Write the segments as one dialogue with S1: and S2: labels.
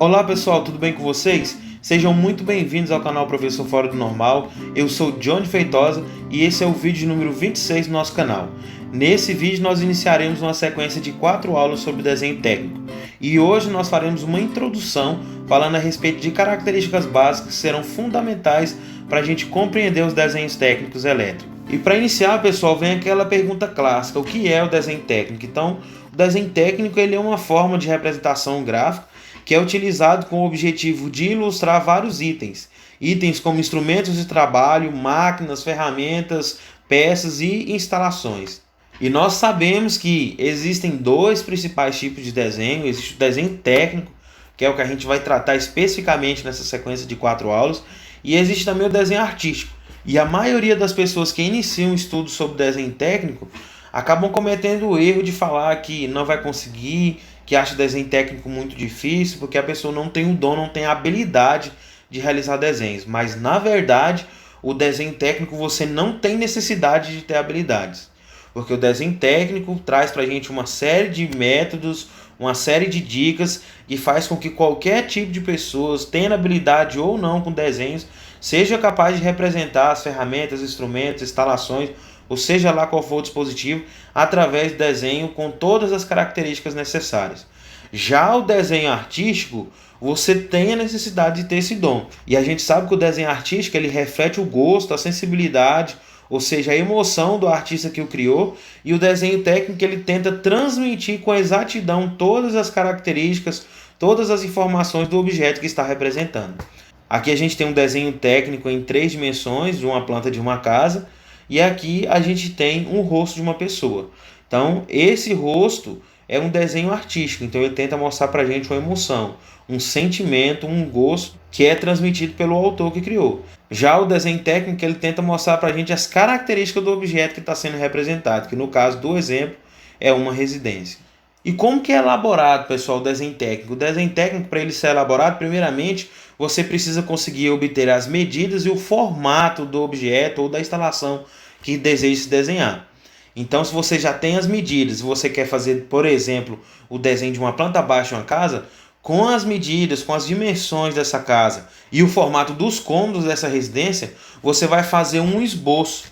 S1: Olá pessoal, tudo bem com vocês? Sejam muito bem-vindos ao canal Professor Fora do Normal. Eu sou Johnny Feitosa e esse é o vídeo número 26 do nosso canal. Nesse vídeo nós iniciaremos uma sequência de 4 aulas sobre desenho técnico. E hoje nós faremos uma introdução falando a respeito de características básicas que serão fundamentais para a gente compreender os desenhos técnicos elétricos. E para iniciar, pessoal, vem aquela pergunta clássica: o que é o desenho técnico? Então, o desenho técnico ele é uma forma de representação gráfica que é utilizado com o objetivo de ilustrar vários itens. Itens como instrumentos de trabalho, máquinas, ferramentas, peças e instalações. E nós sabemos que existem dois principais tipos de desenho. Existe o desenho técnico, que é o que a gente vai tratar especificamente nessa sequência de 4 aulas, e existe também o desenho artístico. E a maioria das pessoas que iniciam estudos sobre desenho técnico acabam cometendo o erro de falar que não vai conseguir, que acha desenho técnico muito difícil, porque a pessoa não tem o dom, não tem a habilidade de realizar desenhos. Mas, na verdade, o desenho técnico você não tem necessidade de ter habilidades. Porque o desenho técnico traz para a gente uma série de métodos, uma série de dicas que faz com que qualquer tipo de pessoa, tendo habilidade ou não com desenhos, seja capaz de representar as ferramentas, instrumentos, instalações, ou seja lá qual for o dispositivo, através do desenho com todas as características necessárias. Já o desenho artístico, você tem a necessidade de ter esse dom. E a gente sabe que o desenho artístico ele reflete o gosto, a sensibilidade, ou seja, a emoção do artista que o criou, e o desenho técnico ele tenta transmitir com exatidão todas as características, todas as informações do objeto que está representando. Aqui a gente tem um desenho técnico em 3 dimensões de uma planta de uma casa, e aqui a gente tem um rosto de uma pessoa. Então, esse rosto é um desenho artístico, então ele tenta mostrar para a gente uma emoção, um sentimento, um gosto que é transmitido pelo autor que criou. Já o desenho técnico ele tenta mostrar para a gente as características do objeto que está sendo representado, que no caso do exemplo é uma residência. E como que é elaborado, pessoal, o desenho técnico? O desenho técnico, para ele ser elaborado, primeiramente, você precisa conseguir obter as medidas e o formato do objeto ou da instalação que deseja se desenhar. Então, se você já tem as medidas, você quer fazer, por exemplo, o desenho de uma planta baixa de uma casa, com as medidas, com as dimensões dessa casa e o formato dos cômodos dessa residência, você vai fazer um esboço.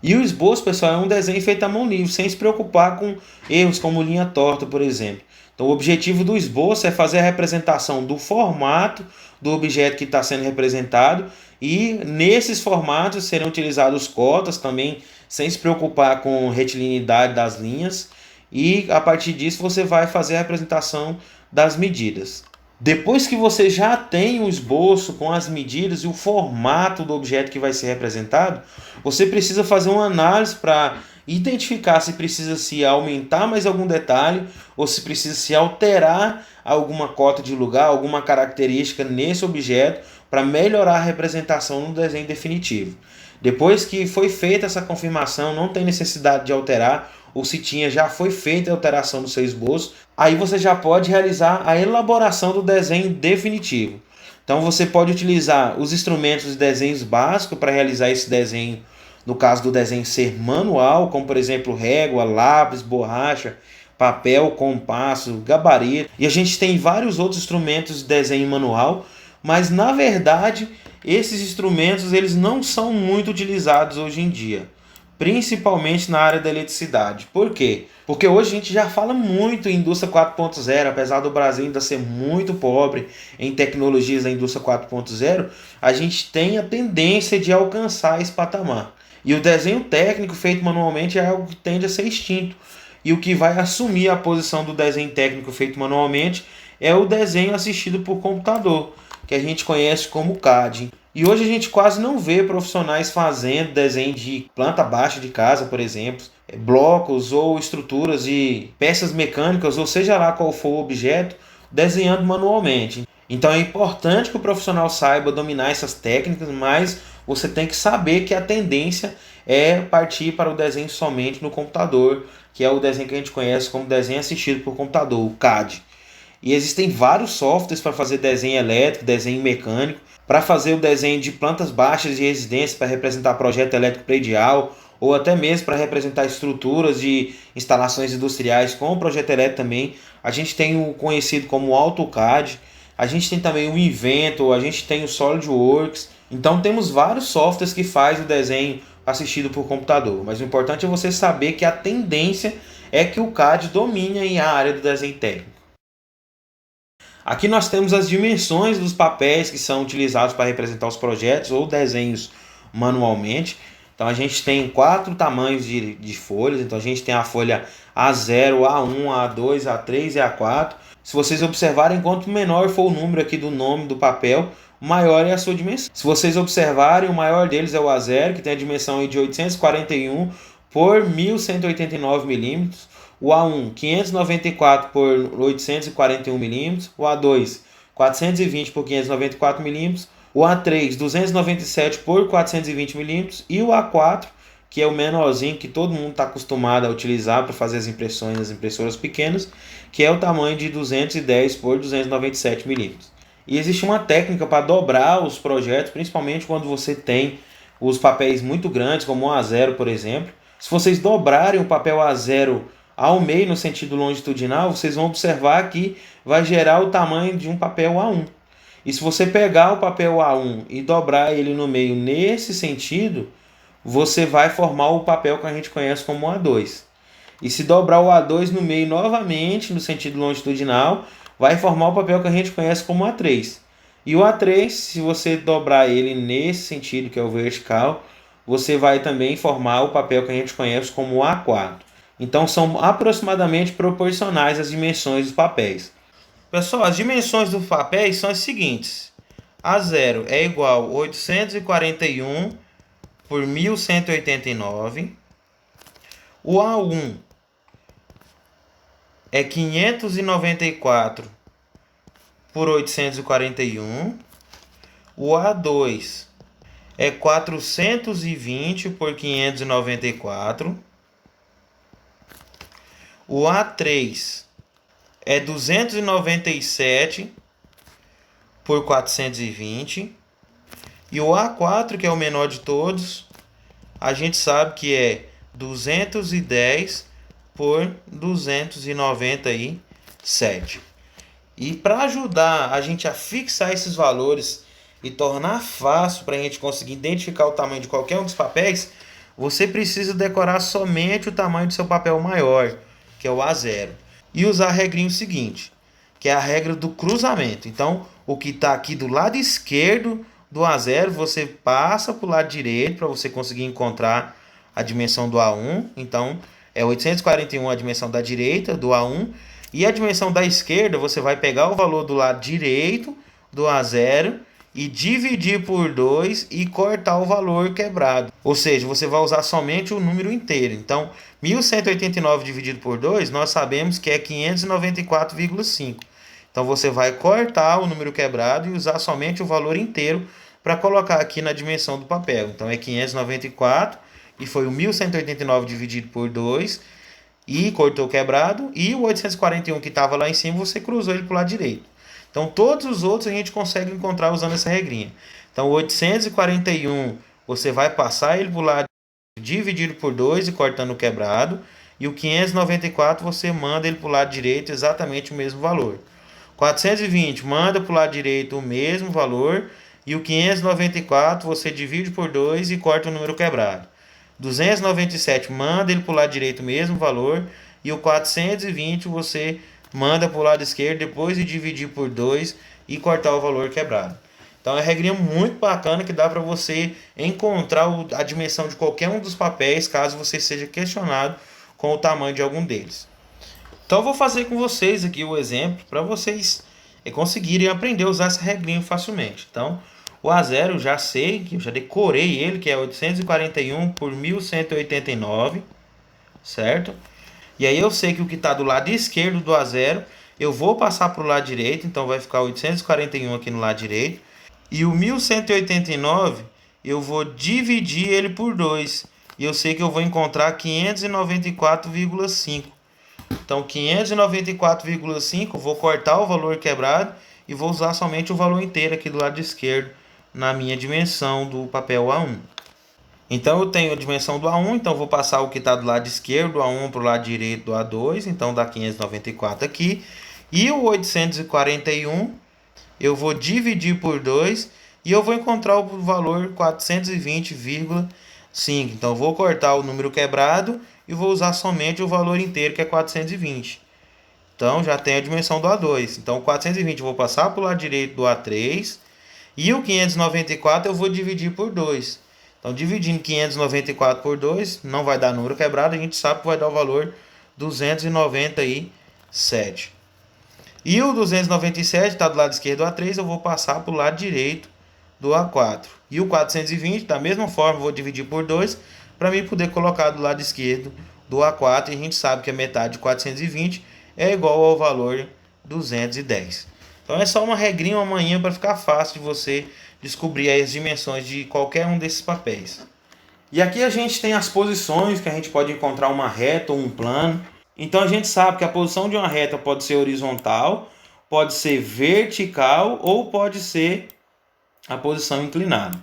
S1: E o esboço, pessoal, é um desenho feito à mão livre, sem se preocupar com erros como linha torta, por exemplo. Então, o objetivo do esboço é fazer a representação do formato do objeto que está sendo representado, e nesses formatos serão utilizados cotas também, sem se preocupar com retilinidade das linhas, e a partir disso você vai fazer a representação das medidas. Depois que você já tem o esboço com as medidas e o formato do objeto que vai ser representado, você precisa fazer uma análise para identificar se precisa se aumentar mais algum detalhe ou se precisa se alterar alguma cota de lugar, alguma característica nesse objeto para melhorar a representação no desenho definitivo. Depois que foi feita essa confirmação, não tem necessidade de alterar, ou se tinha, já foi feita a alteração do seu esboço, aí você já pode realizar a elaboração do desenho definitivo. Então você pode utilizar os instrumentos de desenhos básicos para realizar esse desenho, no caso do desenho ser manual, como por exemplo régua, lápis, borracha, papel, compasso, gabarito. E a gente tem vários outros instrumentos de desenho manual, mas na verdade esses instrumentos eles não são muito utilizados hoje em dia, principalmente na área da eletricidade. Por quê? Porque hoje a gente já fala muito em indústria 4.0, apesar do Brasil ainda ser muito pobre em tecnologias da indústria 4.0, a gente tem a tendência de alcançar esse patamar. E o desenho técnico feito manualmente é algo que tende a ser extinto. E o que vai assumir a posição do desenho técnico feito manualmente é o desenho assistido por computador, que a gente conhece como CAD. E hoje a gente quase não vê profissionais fazendo desenho de planta baixa de casa, por exemplo, blocos ou estruturas de peças mecânicas, ou seja lá qual for o objeto, desenhando manualmente. Então é importante que o profissional saiba dominar essas técnicas, mas você tem que saber que a tendência é partir para o desenho somente no computador, que é o desenho que a gente conhece como desenho assistido por computador, o CAD. E existem vários softwares para fazer desenho elétrico, desenho mecânico, para fazer o desenho de plantas baixas de residência, para representar projeto elétrico predial, ou até mesmo para representar estruturas de instalações industriais com o projeto elétrico também. A gente tem o conhecido como AutoCAD. A gente tem também o Inventor, a gente tem o SolidWorks. Então temos vários softwares que fazem o desenho assistido por computador. Mas o importante é você saber que a tendência é que o CAD domine a área do desenho técnico. Aqui nós temos as dimensões dos papéis que são utilizados para representar os projetos ou desenhos manualmente. Então a gente tem 4 tamanhos de folhas. Então a gente tem a folha A0, A1, A2, A3 e A4. Se vocês observarem, quanto menor for o número aqui do nome do papel, maior é a sua dimensão. Se vocês observarem, o maior deles é o A0, que tem a dimensão aí de 841 por 1189 milímetros. O A1, 594 por 841 milímetros. O A2, 420 por 594 milímetros. O A3, 297 por 420 milímetros. E o A4, que é o menorzinho que todo mundo está acostumado a utilizar para fazer as impressões nas impressoras pequenas, que é o tamanho de 210 por 297 milímetros. E existe uma técnica para dobrar os projetos, principalmente quando você tem os papéis muito grandes, como o A0, por exemplo. Se vocês dobrarem o papel A0 ao meio no sentido longitudinal, vocês vão observar que vai gerar o tamanho de um papel A1. E se você pegar o papel A1 e dobrar ele no meio nesse sentido, você vai formar o papel que a gente conhece como A2. E se dobrar o A2 no meio novamente, no sentido longitudinal, vai formar o papel que a gente conhece como A3. E o A3, se você dobrar ele nesse sentido, que é o vertical, você vai também formar o papel que a gente conhece como A4. Então são aproximadamente proporcionais as dimensões dos papéis. Pessoal, as dimensões dos papéis são as seguintes. A0 é igual a 841 por 1189. O A1 é 594 por 841. O A2 é 420 por 594. O A3 é 297 por 420. E o A4, que é o menor de todos, a gente sabe que é 210 por 297. E para ajudar a gente a fixar esses valores e tornar fácil para a gente conseguir identificar o tamanho de qualquer um dos papéis, você precisa decorar somente o tamanho do seu papel maior, que é o A0. E usar a regrinha seguinte, que é a regra do cruzamento. Então, o que está aqui do lado esquerdo do A0, você passa para o lado direito para você conseguir encontrar a dimensão do A1. Então, é 841 a dimensão da direita do A1. E a dimensão da esquerda, você vai pegar o valor do lado direito do A0 e dividir por 2 e cortar o valor quebrado. Ou seja, você vai usar somente o número inteiro. Então, 1189 dividido por 2, nós sabemos que é 594,5. Então, você vai cortar o número quebrado e usar somente o valor inteiro para colocar aqui na dimensão do papel. Então, é 594 e foi o 1189 dividido por 2 e cortou o quebrado. E o 841 que estava lá em cima, você cruzou ele para o lado direito. Então, todos os outros a gente consegue encontrar usando essa regrinha. Então, o 841, você vai passar ele para o lado dividido por 2 e cortando o quebrado. E o 594, você manda ele para o lado direito exatamente o mesmo valor. 420, manda para o lado direito o mesmo valor. E o 594, você divide por 2 e corta o número quebrado. 297, manda ele para o lado direito o mesmo valor. E o 420, você manda para o lado esquerdo depois de dividir por 2 e cortar o valor quebrado. Então é uma regrinha muito bacana que dá para você encontrar a dimensão de qualquer um dos papéis, caso você seja questionado com o tamanho de algum deles. Então eu vou fazer com vocês aqui o exemplo para vocês conseguirem aprender a usar essa regrinha facilmente. Então o A0 eu já sei, que eu já decorei ele, que é 841 por 1189, certo? E aí eu sei que o que está do lado esquerdo do A0, eu vou passar para o lado direito, então vai ficar 841 aqui no lado direito. E o 1189, eu vou dividir ele por 2. E eu sei que eu vou encontrar 594,5. Então 594,5, vou cortar o valor quebrado e vou usar somente o valor inteiro aqui do lado esquerdo na minha dimensão do papel A1. Então eu tenho a dimensão do A1, então vou passar o que está do lado esquerdo do A1 para o lado direito do A2, então dá 594 aqui. E o 841 eu vou dividir por 2 e eu vou encontrar o valor 420,5. Então eu vou cortar o número quebrado e vou usar somente o valor inteiro, que é 420. Então já tem a dimensão do A2. Então o 420 eu vou passar para o lado direito do A3 e o 594 eu vou dividir por 2. Então dividindo 594 por 2 não vai dar número quebrado, a gente sabe que vai dar o valor 297. E o 297 está do lado esquerdo do A3, eu vou passar para o lado direito do A4. E o 420, da mesma forma, eu vou dividir por 2 para mim poder colocar do lado esquerdo do A4. E a gente sabe que a metade de 420 é igual ao valor 210. Então é só uma regrinha, uma manhã para ficar fácil de você descobrir as dimensões de qualquer um desses papéis. E aqui a gente tem as posições que a gente pode encontrar uma reta ou um plano. Então a gente sabe que a posição de uma reta pode ser horizontal, pode ser vertical ou pode ser a posição inclinada.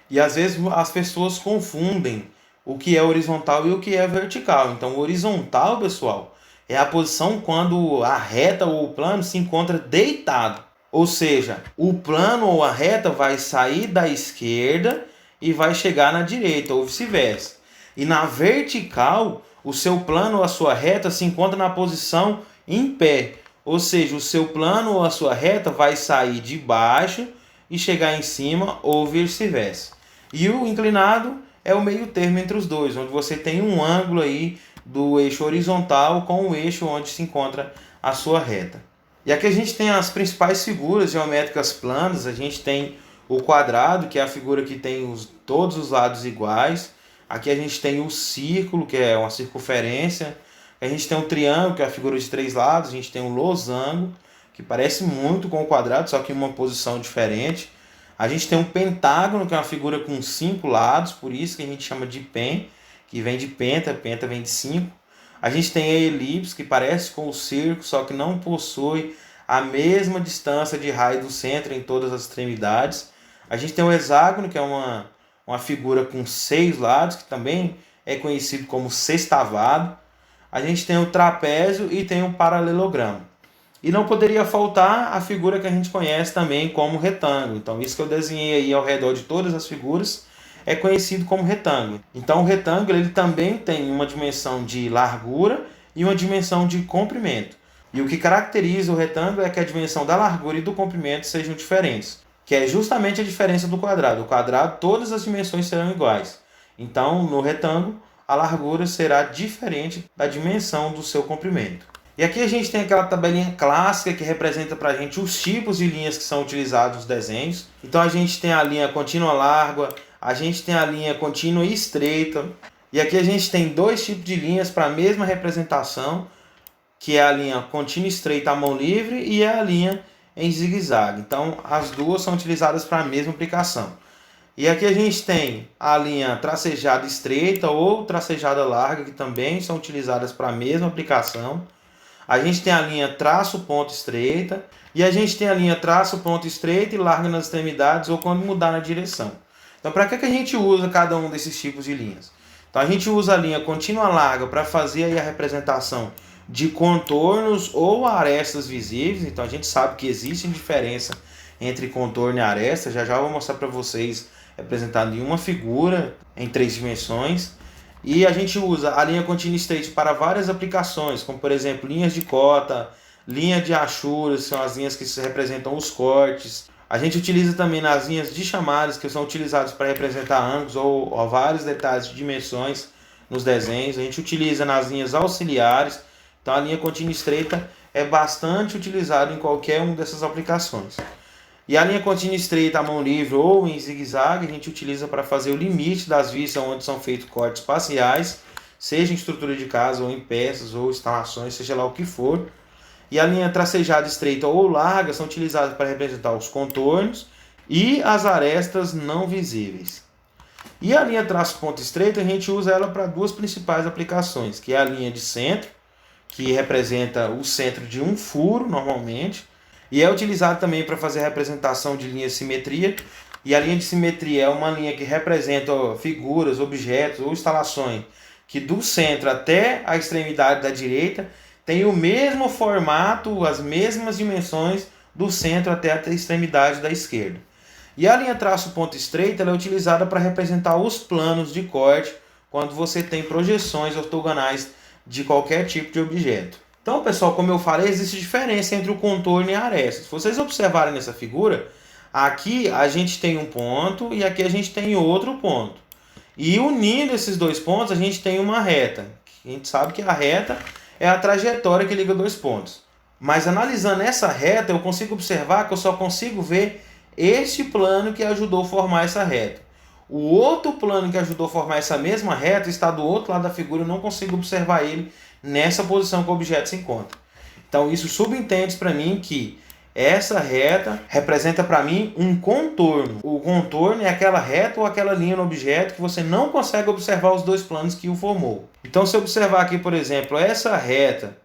S1: E às vezes as pessoas confundem o que é horizontal e o que é vertical. Então horizontal, pessoal, é a posição quando a reta ou o plano se encontra deitado. Ou seja, o plano ou a reta vai sair da esquerda e vai chegar na direita, ou vice-versa. E na vertical, o seu plano ou a sua reta se encontra na posição em pé. Ou seja, o seu plano ou a sua reta vai sair de baixo e chegar em cima, ou vice-versa. E o inclinado é o meio termo entre os dois, onde você tem um ângulo aí do eixo horizontal com o eixo onde se encontra a sua reta. E aqui a gente tem as principais figuras geométricas planas. A gente tem o quadrado, que é a figura que tem todos os lados iguais. Aqui a gente tem o círculo, que é uma circunferência. A gente tem o triângulo, que é a figura de 3 lados. A gente tem o losango, que parece muito com o quadrado, só que em uma posição diferente. A gente tem um pentágono, que é uma figura com 5 lados, por isso que a gente chama de pen, que vem de penta, penta vem de 5. A gente tem a elipse, que parece com o círculo, só que não possui a mesma distância de raio do centro em todas as extremidades. A gente tem o hexágono, que é uma figura com 6 lados, que também é conhecido como sextavado. A gente tem o trapézio e tem o paralelogramo. E não poderia faltar a figura que a gente conhece também como retângulo. Então isso que eu desenhei aí ao redor de todas as figuras é conhecido como retângulo. Então o retângulo ele também tem uma dimensão de largura e uma dimensão de comprimento. E o que caracteriza o retângulo é que a dimensão da largura e do comprimento sejam diferentes, que é justamente a diferença do quadrado. O quadrado, todas as dimensões serão iguais. Então, no retângulo, a largura será diferente da dimensão do seu comprimento. E aqui a gente tem aquela tabelinha clássica que representa para a gente os tipos de linhas que são utilizados nos desenhos. Então a gente tem a linha contínua larga, a gente tem a linha contínua e estreita. E aqui a gente tem 2 tipos de linhas para a mesma representação, que é a linha contínua estreita à mão livre e a linha em zigue-zague. Então as duas são utilizadas para a mesma aplicação. E aqui a gente tem a linha tracejada estreita ou tracejada larga, que também são utilizadas para a mesma aplicação. A gente tem a linha traço ponto estreita e a gente tem a linha traço ponto estreita e larga nas extremidades ou quando mudar na direção. Então para que a gente usa cada um desses tipos de linhas? Então a gente usa a linha contínua larga para fazer aí a representação de contornos ou arestas visíveis. Então a gente sabe que existe diferença entre contorno e aresta. Já já vou mostrar para vocês representado em uma figura em 3 dimensões. E a gente usa a linha contínua estreita para várias aplicações, como por exemplo linhas de cota, linha de achuras, que são as linhas que representam os cortes. A gente utiliza também nas linhas de chamadas, que são utilizadas para representar ângulos ou vários detalhes de dimensões nos desenhos. A gente utiliza nas linhas auxiliares. Então a linha contínua estreita é bastante utilizada em qualquer uma dessas aplicações. E a linha contínua estreita à mão livre ou em zigue-zague a gente utiliza para fazer o limite das vistas onde são feitos cortes parciais, seja em estrutura de casa ou em peças ou instalações, seja lá o que for. E a linha tracejada estreita ou larga são utilizadas para representar os contornos e as arestas não visíveis. E a linha traço ponto estreita a gente usa ela para 2 principais aplicações, que é a linha de centro, que representa o centro de um furo normalmente, e é utilizado também para fazer a representação de linha de simetria. E a linha de simetria é uma linha que representa figuras, objetos ou instalações que do centro até a extremidade da direita tem o mesmo formato, as mesmas dimensões do centro até a extremidade da esquerda. E a linha traço ponto estreita ela é utilizada para representar os planos de corte quando você tem projeções ortogonais de qualquer tipo de objeto. Então, pessoal, como eu falei, existe diferença entre o contorno e a aresta. Se vocês observarem nessa figura, aqui a gente tem um ponto e aqui a gente tem outro ponto. E unindo esses dois pontos, a gente tem uma reta. A gente sabe que a reta é a trajetória que liga dois pontos. Mas analisando essa reta, eu consigo observar que eu só consigo ver este plano que ajudou a formar essa reta. O outro plano que ajudou a formar essa mesma reta está do outro lado da figura, eu não consigo observar ele nessa posição que o objeto se encontra. Então isso subentende para mim que essa reta representa para mim um contorno. O contorno é aquela reta ou aquela linha no objeto que você não consegue observar os dois planos que o formou. Então se eu observar aqui, por exemplo, essa reta,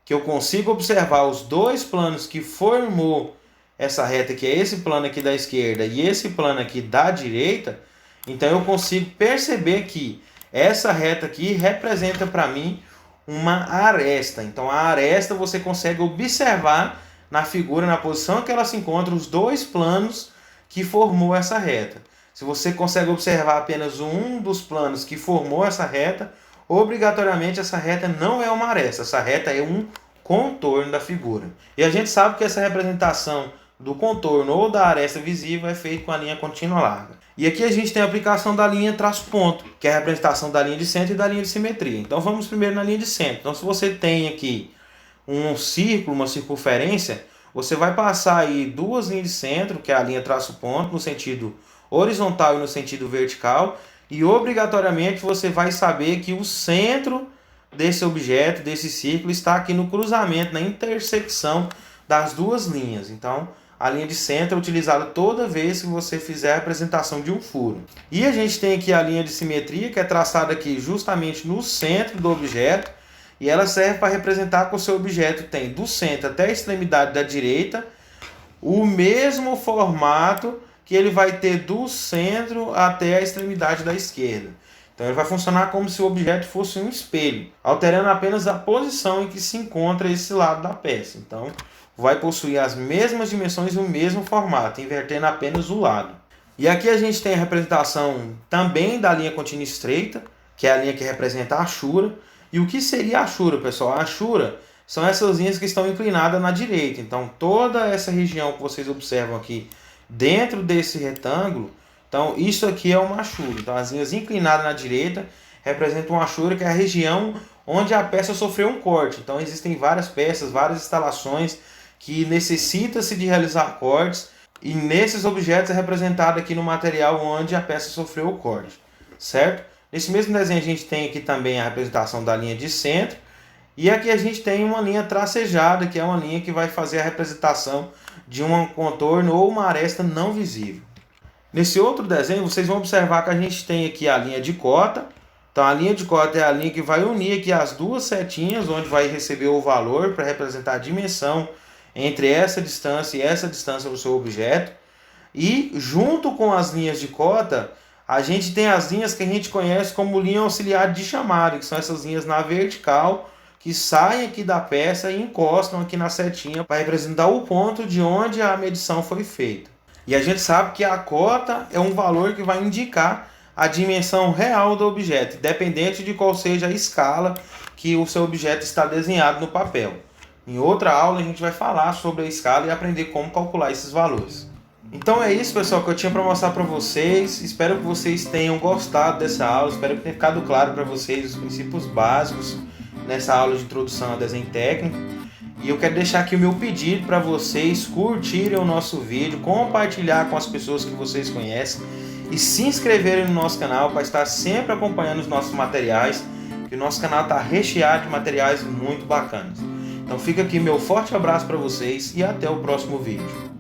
S1: que eu consigo observar os dois planos que formou essa reta, que é esse plano aqui da esquerda e esse plano aqui da direita, então eu consigo perceber que essa reta aqui representa para mim uma aresta. Então a aresta você consegue observar na figura, na posição que ela se encontra, os dois planos que formou essa reta. Se você consegue observar apenas um dos planos que formou essa reta, obrigatoriamente essa reta não é uma aresta, essa reta é um contorno da figura. E a gente sabe que essa representação do contorno ou da aresta visível é feita com a linha contínua larga. E aqui a gente tem a aplicação da linha traço-ponto, que é a representação da linha de centro e da linha de simetria. Então vamos primeiro na linha de centro. Então se você tem aqui um círculo, uma circunferência, você vai passar aí duas linhas de centro, que é a linha traço-ponto, no sentido horizontal e no sentido vertical, e obrigatoriamente você vai saber que o centro desse objeto, desse círculo, está aqui no cruzamento, na intersecção das duas linhas. Então, a linha de centro é utilizada toda vez que você fizer a apresentação de um furo. E a gente tem aqui a linha de simetria, que é traçada aqui justamente no centro do objeto, e ela serve para representar que o seu objeto tem do centro até a extremidade da direita o mesmo formato que ele vai ter do centro até a extremidade da esquerda. Então ele vai funcionar como se o objeto fosse um espelho, alterando apenas a posição em que se encontra esse lado da peça. Então vai possuir as mesmas dimensões e o mesmo formato, invertendo apenas o lado. E aqui a gente tem a representação também da linha contínua estreita, que é a linha que representa a achura. E o que seria a achura, pessoal? A achura são essas linhas que estão inclinadas na direita. Então toda essa região que vocês observam aqui dentro desse retângulo, então isso aqui é uma achura. Então as linhas inclinadas na direita representam uma achura, que é a região onde a peça sofreu um corte. Então existem várias peças, várias instalações que necessita-se de realizar cortes, e nesses objetos é representado aqui no material onde a peça sofreu o corte, certo? Nesse mesmo desenho a gente tem aqui também a representação da linha de centro, e aqui a gente tem uma linha tracejada, que é uma linha que vai fazer a representação de um contorno ou uma aresta não visível. Nesse outro desenho vocês vão observar que a gente tem aqui a linha de cota. Então a linha de cota é a linha que vai unir aqui as duas setinhas, onde vai receber o valor para representar a dimensão entre essa distância e essa distância do seu objeto. E junto com as linhas de cota, a gente tem as linhas que a gente conhece como linha auxiliar de chamada, que são essas linhas na vertical, que saem aqui da peça e encostam aqui na setinha para representar o ponto de onde a medição foi feita. E a gente sabe que a cota é um valor que vai indicar a dimensão real do objeto, independente de qual seja a escala que o seu objeto está desenhado no papel. Em outra aula a gente vai falar sobre a escala e aprender como calcular esses valores. Então é isso, pessoal, que eu tinha para mostrar para vocês. Espero que vocês tenham gostado dessa aula, espero que tenha ficado claro para vocês os princípios básicos nessa aula de introdução a desenho técnico. E eu quero deixar aqui o meu pedido para vocês curtirem o nosso vídeo, compartilhar com as pessoas que vocês conhecem e se inscreverem no nosso canal para estar sempre acompanhando os nossos materiais, que o nosso canal está recheado de materiais muito bacanas. Então fica aqui meu forte abraço para vocês e até o próximo vídeo.